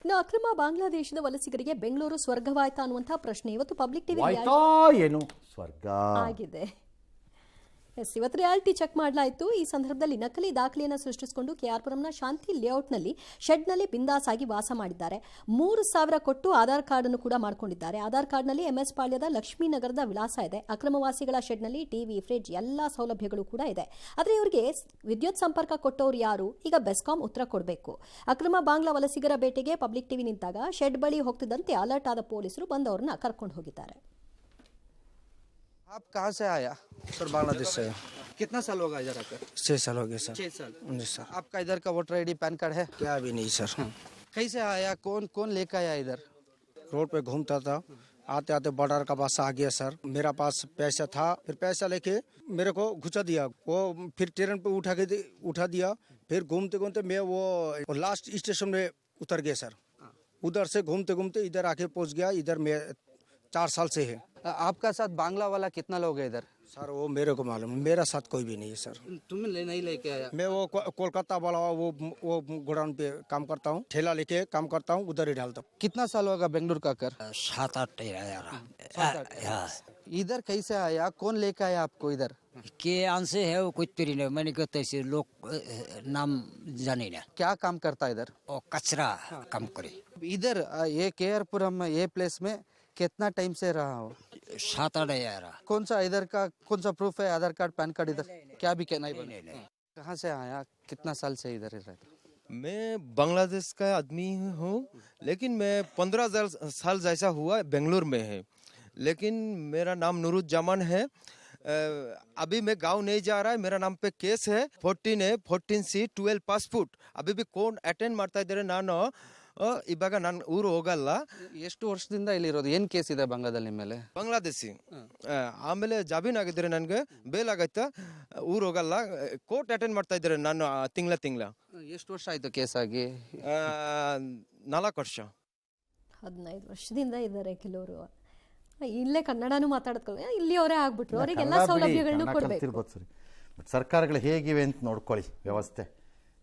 ಇನ್ನು ಅಕ್ರಮ ಬಾಂಗ್ಲಾದೇಶದ ವಲಸಿಗರಿಗೆ ಬೆಂಗಳೂರು ಸ್ವರ್ಗವಾಯ್ತಾ ಅನ್ನುವಂತಹ ಪ್ರಶ್ನೆ ಇವತ್ತು ಪಬ್ಲಿಕ್ ಟಿವಿ ಏನು ಸ್ವರ್ಗ ಆಗಿದೆ. ಇವತ್ತು ರಿಯಾಲಿಟಿ ಚೆಕ್ ಮಾಡಲಾಯಿತು. ಈ ಸಂದರ್ಭದಲ್ಲಿ ನಕಲಿ ದಾಖಲೆಯನ್ನು ಸೃಷ್ಟಿಸಿಕೊಂಡು ಕೆಆರ್ಪುರಂನ ಶಾಂತಿ ಲೇಔಟ್ನಲ್ಲಿ ಶೆಡ್ನಲ್ಲಿ ಬಿಂದಾಸ್ ಆಗಿ ವಾಸ ಮಾಡಿದ್ದಾರೆ. 3,000 ಕೊಟ್ಟು ಆಧಾರ್ ಕಾರ್ಡ್ ಅನ್ನು ಕೂಡ ಮಾಡಿಕೊಂಡಿದ್ದಾರೆ. ಆಧಾರ್ ಕಾರ್ಡ್ನಲ್ಲಿ ಎಂಎಸ್ ಪಾಳ್ಯದ ಲಕ್ಷ್ಮೀನಗರದ ವಿಳಾಸ ಇದೆ. ಅಕ್ರಮವಾಸಿಗಳ ಶೆಡ್ನಲ್ಲಿ ಟಿವಿ, ಫ್ರಿಡ್ಜ್ ಎಲ್ಲಾ ಸೌಲಭ್ಯಗಳು ಕೂಡ ಇದೆ. ಆದರೆ ಇವರಿಗೆ ವಿದ್ಯುತ್ ಸಂಪರ್ಕ ಕೊಟ್ಟವರು ಯಾರು? ಈಗ ಬೆಸ್ಕಾಂ ಉತ್ತರ ಕೊಡಬೇಕು. ಅಕ್ರಮ ಬಾಂಗ್ಲಾ ವಲಸಿಗರ ಬೇಟೆಗೆ ಪಬ್ಲಿಕ್ ಟಿವಿ ನಿಂತಾಗ ಶೆಡ್ ಬಳಿ ಹೋಗ್ತಿದ್ದಂತೆ ಅಲರ್ಟ್ ಆದ ಪೊಲೀಸರು ಬಂದವರನ್ನ ಕರ್ಕೊಂಡು ಹೋಗಿದ್ದಾರೆ. आप कहाँ से आया? सर बांग्लादेश से। कितना साल होगा इधर आकर? 6 साल हो गए सर। 6 साल। जी सर। आपका इधर का वोटर आईडी पैन कार्ड है? क्या भी नहीं सर। कैसे आया? कौन कौन लेकर आया इधर? रोड पे घूमता था, आते आते बॉर्डर का पास आ गया सर। मेरा पास पैसा था, फिर पैसा लेके मेरे को घुसा दिया। वो फिर ट्रेन पे उठा दिया। फिर घूमते घूमते मैं वो लास्ट स्टेशन में उतर गया सर। उधर से घूमते घूमते इधर आके पहुंच गया। इधर मैं 4 साल से है। आपका साथ बांग्ला वाला कितना लोग है इधर? सर वो मेरे को मालूम, मेरा साथ कोई भी नहीं है सर। तुम्हें नहीं लेके आया? मैं वो कोलकाता वाला वो गोडाउन पे काम करता हूँ, ठेला लेके काम करता हूँ, उधर ही डालता हूँ। कितना साल होगा बेंगलुरु का कर? 7-8 इधर कैसे आया? कौन लेके आया आपको इधर? के आंसे है वो कुछ पीरी नहीं। मैंने कहते से लोग नाम जाने ना। क्या काम करता है इधर? और कचरा काम करे। इधर ये केआरपुरम में ये प्लेस में कितना टाइम से रहा हो? 7-8 यारा। कौन सा इधर का कौन सा प्रूफ है? आधार कार्ड, पैन कार्ड इधर क्या भी नहीं बना? कहाँ से आया? कितना साल से इधर रहता? मैं बांग्लादेश का आदमी हूँ, लेकिन मैं 15 साल जैसा हुआ बेंगलुरु में है। लेकिन मेरा नाम नूरुज्जामान है। अभी मैं गांव नहीं जा रहा है। मेरा नाम पे केस है 14C12 ಪಾಸ್ಪೋರ್ಟ್ अभी भी कौन अटेंड ಮಾಡ್ತಾ ಇದ್ದಾರೆ? ನಾನು ಇವಾಗ ನಾನು ಊರು ಹೋಗಲ್ಲ. ಎಷ್ಟು ವರ್ಷದಿಂದ ಇಲ್ಲಿ ಇರೋದು? ಏನ್ ಕೇಸ್ ಇದೆ ಬಾಂಗ್ಲಾದಲ್ಲಿ ಮೇಲೆ? ಬಾಂಗ್ಲಾದೇಶಿ. ಆಮೇಲೆ ಜಾಮೀನ್ ಆಗಿದ್ದಾರೆ, ನನಗೆ ಬೇಲ್ ಆಗೈತೆ, ಊರು ಹೋಗಲ್ಲ. ಕೋರ್ಟ್ ಅಟೆಂಡ್ ಮಾಡ್ತಾ ಇದ್ದಾರೆ ನಾನು ತಿಂಗಳ. ಎಷ್ಟು ವರ್ಷ ಆಯ್ತು ಕೇಸ್ ಆಗಿ? 4 ವರ್ಷ. 15 ವರ್ಷದಿಂದ ಇದ್ದಾರೆ ಕೆಲವರು. ಇಲ್ಲೇ ಕನ್ನಡನೂ ಮಾತಾಡ್ಕೊಳ್ಳಿ, ಇಲ್ಲಿಯವರೇ ಆಗ್ಬಿಟ್ರು. ಅವರಿಗೆಲ್ಲ ಸೌಲಭ್ಯಗಳನ್ನು ಕೊಡಬೇಕು. ಬಟ್ ಸರ್ಕಾರಗಳು ಹೇಗಿವೆ ಅಂತ ನೋಡ್ಕೊಳ್ಳಿ. ವ್ಯವಸ್ಥೆ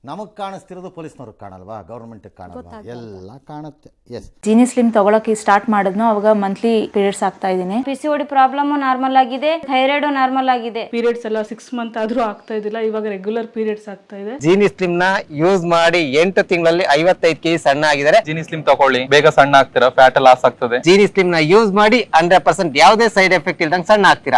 ನಮಗೆ ಕಾಣಿಸ್ತಿರೋದು ಪೊಲೀಸ್ನವ್ರಿಗೆ ಕಾಣಲ್ವಾ, ಗೌರ್ಮೆಂಟ್ ಕಾಣಲ್ವಾ? ಎಲ್ಲ ಕಾಣುತ್ತೆ. ಎಸ್, ಜೀನಿ ಸ್ಲಿಮ್ ತಗೊಳಕ್ಕೆ ಸ್ಟಾರ್ಟ್ ಮಾಡಿದ್ನು ಅವಾಗ ಮಂತ್ಲಿ ಪೀರಿಯಡ್ಸ್ ಆಗ್ತಾ ಇದೀನಿ. PCOD ಪ್ರಾಬ್ಲಮ್ ನಾರ್ಮಲ್ ಆಗಿದೆ, ಥೈರಾಯ್ಡ್ ನಾರ್ಮಲ್ ಆಗಿದೆ. ಪೀರಿಯಡ್ಸ್ ಎಲ್ಲ 6 ಮಂತ್ ಆದ್ರೂ ಆಗ್ತಾ ಇದಿಲ್ಲ, ಇವಾಗ ರೆಗ್ಯುಲರ್ ಪೀರಿಯಡ್ಸ್ ಆಗ್ತಾ ಇದೆ. ಜೀನಿ ಸ್ಲಿಮ್ ನ ಯೂಸ್ ಮಾಡಿ 8 ತಿಂಗಳಲ್ಲಿ 55 kg ಸಣ್ಣ ಆಗಿದ್ದಾರೆ. ಜೀನಿ ಸ್ಲಿಮ್ ತಗೊಳ್ಳಿ, ಬೇಗ ಸಣ್ಣ ಆಗ್ತೀರಾ, ಫ್ಯಾಟ್ ಲಾಸ್ ಆಗ್ತದೆ. ಜೀನಿ ಸ್ಲಿಮ್ ನ ಯೂಸ್ ಮಾಡಿ 100% ಯಾವುದೇ ಸೈಡ್ ಎಫೆಕ್ಟ್ ಇಲ್ದಂಗೆ ಸಣ್ಣ ಆಗ್ತೀರಾ.